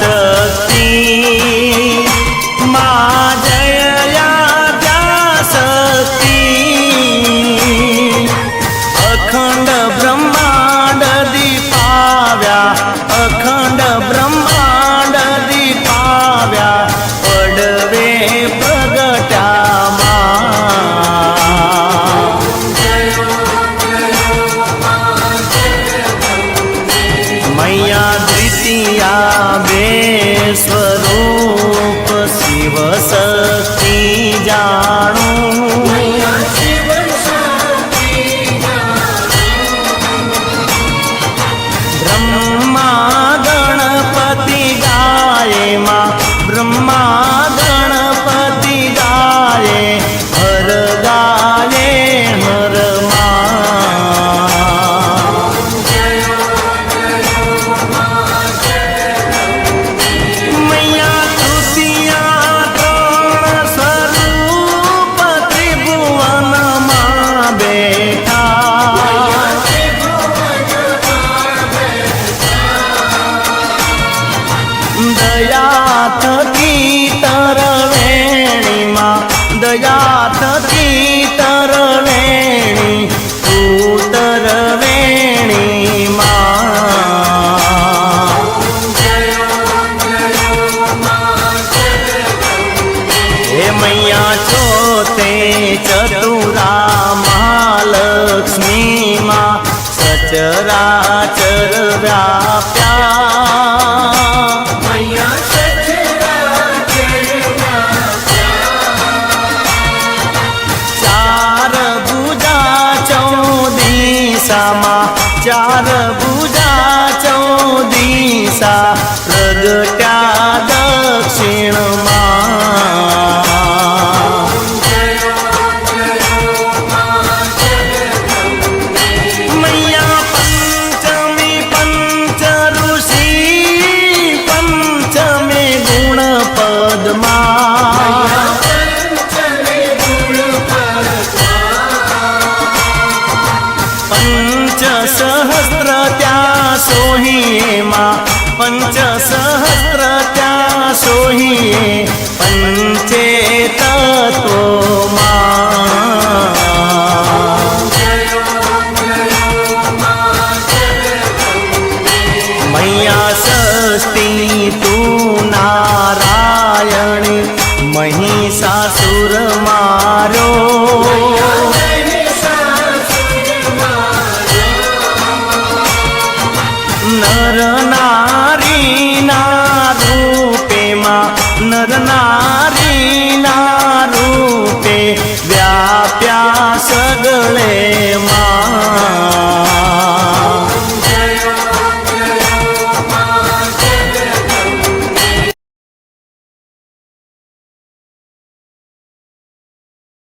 शक्ति मां जया शक्ति अखंड ब्रह्मांड दीपाव्या अखंड ब्रह्मांड दीपाव्या पडवे प्रगट्या मैया द्वितीया बे स्वरूप शिव शक्ति जाणू ब्रह्मा गणपति गाये मां ब्रह्मा गणपति गाये हर गाये हर मैया तृतीया त्रण स्वरूप त्रिभुवन मां बेठा दया थकी तरवेणी मां दया थकी तरवेणी तू तरवेणी हे मैया छोते चतुरा महालक्ष्मी मां सचराचर व्याप्या चार भुजा चौदीसा मां चार भुजा चौदीसा प्रगट्या दक्षिण मैया पंचमी पंच ऋषि पंचमी गुण पद्मा पंच सहस्र त्या सोहिये मां पंच सहस्र त्या सोहिये पंचे तत्व मैया षष्ठी तू नारायणी महिषासुर